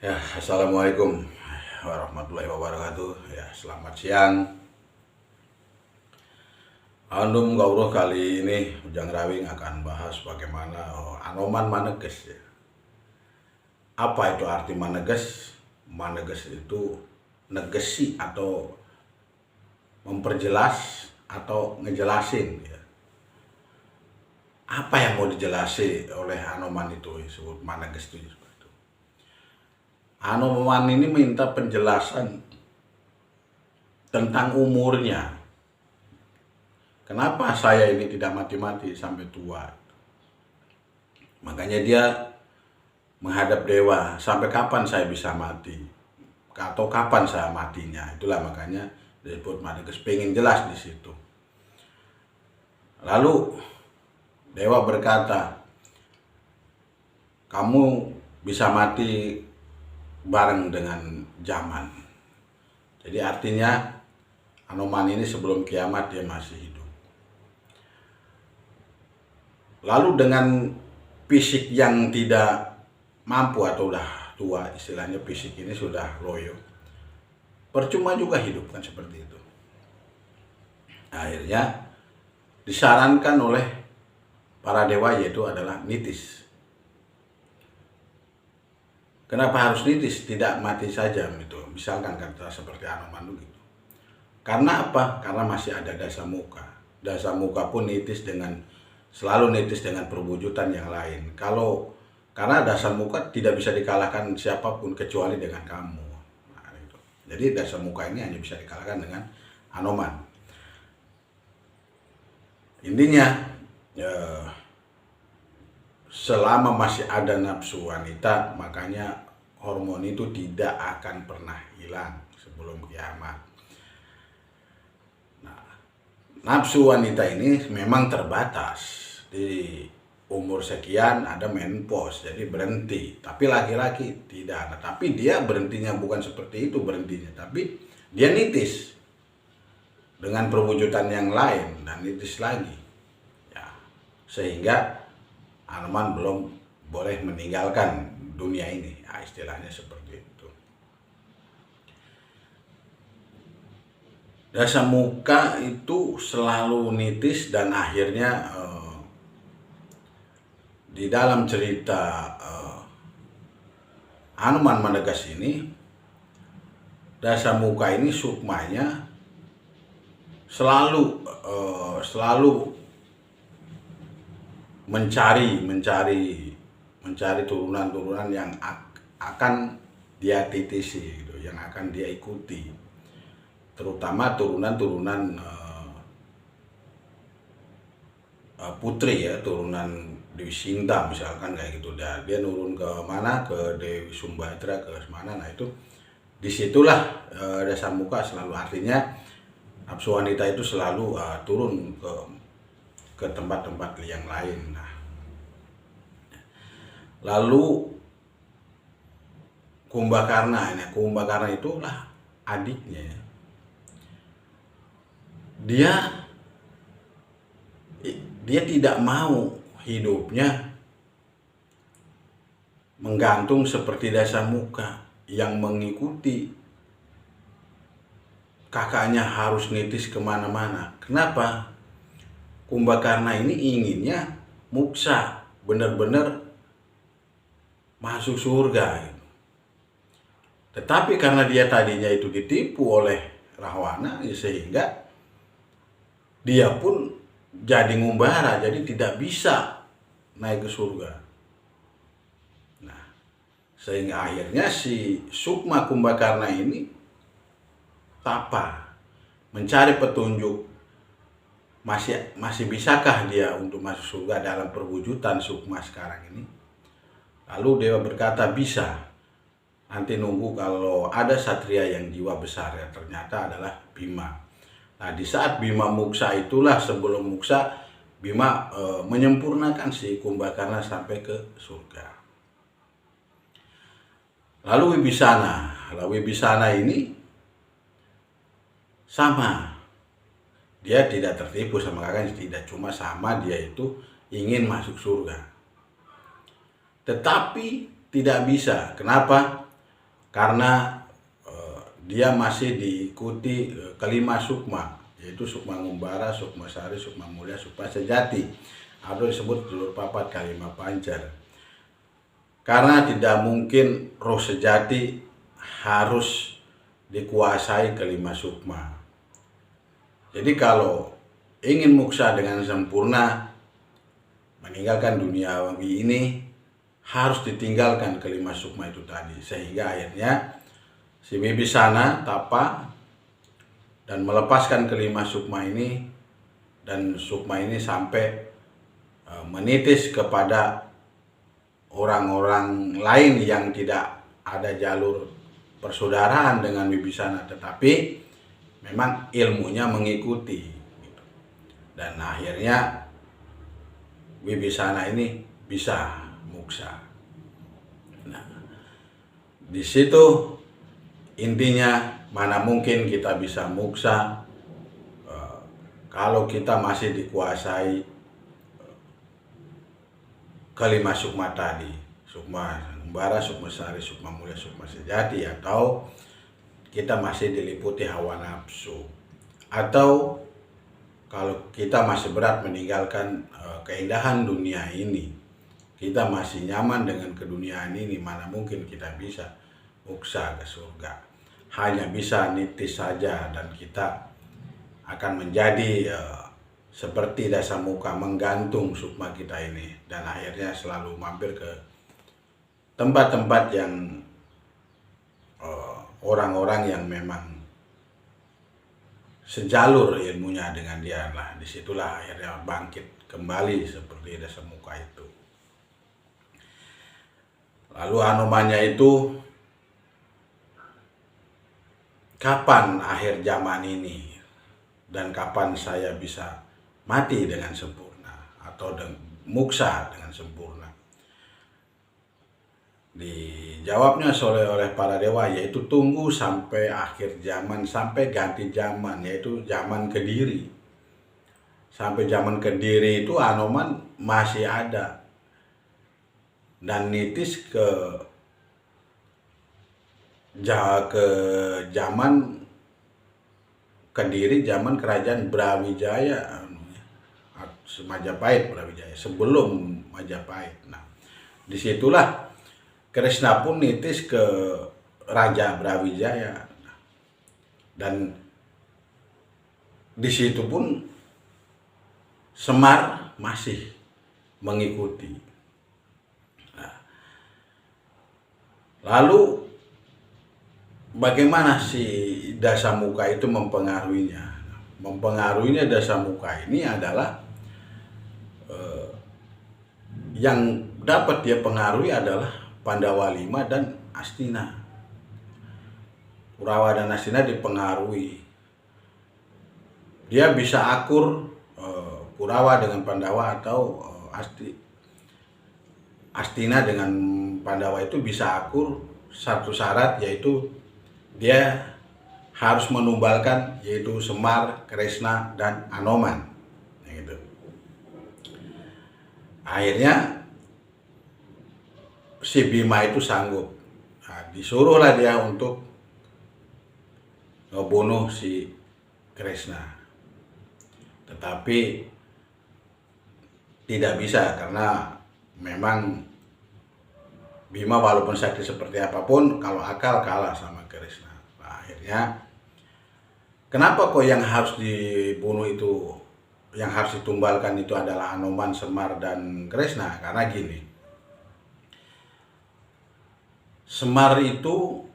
Ya, assalamualaikum warahmatullahi wabarakatuh. Ya, selamat siang. Anum gauruh kali ini Ujang Rawing akan bahas bagaimana Anoman Maneges ya. Apa itu arti maneges? Maneges itu negesi atau memperjelas atau ngejelasin ya. Apa yang mau dijelasi oleh Anoman itu disebut maneges itu. Anoman ini minta penjelasan tentang umurnya. Kenapa saya ini tidak mati-mati sampai tua? Makanya dia menghadap dewa, sampai kapan saya bisa mati? Atau kapan saya matinya? Itulah makanya disebut maneges, pengen jelas di situ. Lalu dewa berkata, kamu bisa mati bareng dengan zaman. Jadi artinya Anoman ini sebelum kiamat dia masih hidup. Lalu dengan fisik yang tidak mampu atau udah tua, istilahnya fisik ini sudah loyo, percuma juga hidup kan seperti itu. Akhirnya disarankan oleh para dewa yaitu adalah nitis. Kenapa harus nitis? Tidak mati saja gitu. Misalkan kata seperti Anoman gitu. Karena apa? Karena masih ada dasa muka. Dasa muka pun selalu nitis dengan perwujudan yang lain. Karena dasa muka tidak bisa dikalahkan siapapun kecuali dengan kamu. Nah, itu. Jadi dasa muka ini hanya bisa dikalahkan dengan Anoman. Intinya selama masih ada nafsu wanita, makanya hormon itu tidak akan pernah hilang sebelum kiamat. Nah, nafsu wanita ini memang terbatas. Di umur sekian ada menopause, jadi berhenti. Tapi laki-laki tidak ada. Tapi dia berhentinya bukan seperti itu berhentinya, tapi dia nitis dengan perwujudan yang lain dan nitis lagi. Ya, sehingga Anoman belum boleh meninggalkan dunia ini, ya, istilahnya seperti itu. Dasa muka itu selalu nitis dan akhirnya di dalam cerita Anoman Maneges ini, dasa muka ini sukmanya selalu mencari turunan-turunan yang akan dia titisi gitu, yang akan dia ikuti, terutama turunan-turunan putri ya, turunan Dewi Sinta misalkan kayak gitu. Dia nurun ke mana, ke Dewi Sumbadra, ke mana. Nah itu disitulah dasa muka selalu, artinya nafsu wanita itu selalu turun ke tempat-tempat yang lain. Nah, lalu Kumbakarna itulah adiknya. Dia tidak mau hidupnya menggantung seperti dasa muka yang mengikuti kakaknya harus nitis kemana-mana. Kenapa? Kumbakarna ini inginnya muksa, benar-benar masuk surga. Tetapi karena dia tadinya itu ditipu oleh Rahwana, sehingga dia pun jadi ngumbara, jadi tidak bisa naik ke surga. Nah, sehingga akhirnya si Sukma Kumbakarna ini tapa, mencari petunjuk, masih bisakah dia untuk masuk surga dalam perwujudan Sukma sekarang ini. Lalu dewa berkata bisa, nanti nunggu kalau ada satria yang jiwa besar, ya ternyata adalah Bima. Nah, di saat Bima muksa itulah, sebelum muksa Bima menyempurnakan si Kumbakarna sampai ke surga. Lalu Wibisana ini sama, dia tidak tertipu sama kakaknya, tidak cuma sama, dia itu ingin masuk surga, tetapi tidak bisa. Kenapa? karena dia masih diikuti kelima sukma, yaitu sukma ngumbara, sukma sari, sukma mulia, sukma sejati, atau disebut dulur papat kalima pancer. Karena tidak mungkin roh sejati harus dikuasai kelima sukma. Jadi kalau ingin muksa dengan sempurna, meninggalkan duniawi ini, harus ditinggalkan kelima sukma itu tadi. Sehingga akhirnya si Wibisana tapa dan melepaskan kelima sukma ini, dan sukma ini sampai menitis kepada orang-orang lain yang tidak ada jalur persaudaraan dengan Wibisana, tetapi memang ilmunya mengikuti. Dan akhirnya Wibisana ini bisa muksa. Nah, di situ intinya, mana mungkin kita bisa muksa kalau kita masih dikuasai kelima sukma tadi, sukma ngumbara, sukma sari, sukma mulia, sukma sejati, atau kita masih diliputi hawa nafsu, atau kalau kita masih berat meninggalkan keindahan dunia ini, kita masih nyaman dengan keduniaan ini, mana mungkin kita bisa muksa ke surga. Hanya bisa nitis saja, dan kita akan menjadi seperti Dasamuka, menggantung sukma kita ini, dan akhirnya selalu mampir ke tempat-tempat yang orang-orang yang memang sejalur ilmunya dengan dia. Lah, disitulah akhirnya bangkit kembali seperti Dasamuka itu. Lalu Anomannya itu, kapan akhir zaman ini, dan kapan saya bisa mati dengan sempurna atau muksa dengan sempurna? Dijawabnya oleh para dewa, yaitu tunggu sampai akhir zaman, sampai ganti zaman, yaitu zaman Kediri. Sampai zaman Kediri itu Anoman masih ada dan nitis ke zaman Kediri, zaman kerajaan Brawijaya, Majapahit, Brawijaya, sebelum Majapahit. Nah, disitulah Kresna pun nitis ke Raja Brawijaya, dan di situ pun Semar masih mengikuti. Nah, lalu bagaimana si Dasamuka itu mempengaruhinya? Mempengaruhinya Dasamuka ini adalah yang dapat dia pengaruhi adalah Pandawa 5 dan Astina. Kurawa dan Astina dipengaruhi. Dia bisa akur, Kurawa dengan Pandawa, atau Astina dengan Pandawa itu bisa akur. Satu syarat, yaitu dia harus menumbalkan, yaitu Semar, Kresna, dan Anoman. Gitu. Akhirnya si Bima itu sanggup. Nah, disuruhlah dia untuk ngebunuh si Kresna, tetapi tidak bisa, karena memang Bima walaupun sakti seperti apapun, kalau akal kalah sama Kresna. Nah, akhirnya kenapa kok yang harus dibunuh itu, yang harus ditumbalkan itu adalah Anoman, Semar, dan Kresna? Karena gini, Semar itu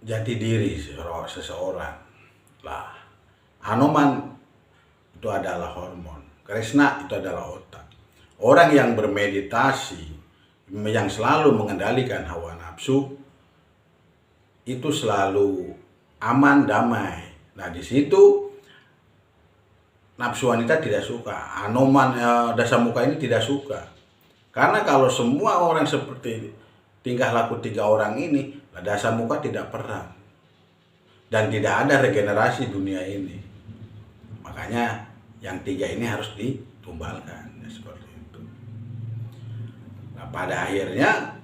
jati diri seseorang. Lah, Anoman itu adalah hormon, Kresna itu adalah otak. Orang yang bermeditasi, yang selalu mengendalikan hawa nafsu, itu selalu aman, damai. Nah, di situ nafsu wanita tidak suka. Anoman, Dasamuka ini tidak suka. Karena kalau semua orang seperti tingkah laku 3 orang ini, Dasamuka tidak perang. Dan tidak ada regenerasi dunia ini. Makanya yang 3 ini harus ditumbalkan. Ya, seperti itu. Nah, pada akhirnya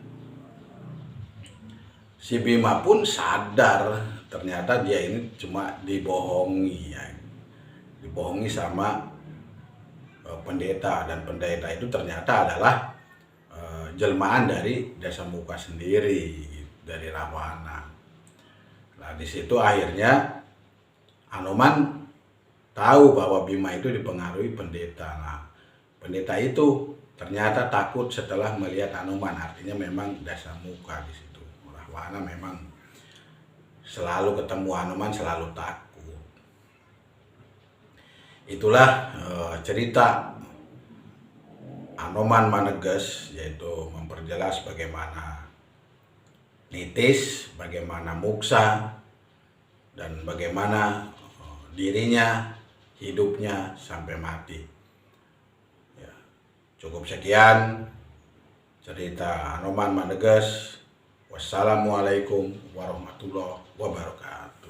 Si Bima pun sadar ternyata dia ini cuma dibohongi ya. Dibohongi sama pendeta, dan pendeta itu ternyata adalah jelmaan dari Dasamuka sendiri, dari Rahwana. Nah, di situ akhirnya Anoman tahu bahwa Bima itu dipengaruhi pendeta. Nah, pendeta itu ternyata takut setelah melihat Anoman, artinya memang Dasamuka di situ. Rahwana memang selalu ketemu Anoman selalu takut. Itulah cerita Anoman Maneges, yaitu memperjelas bagaimana nitis, bagaimana muksa, dan bagaimana dirinya, hidupnya sampai mati. Ya, cukup sekian cerita Anoman Maneges. Wassalamualaikum warahmatullahi wabarakatuh.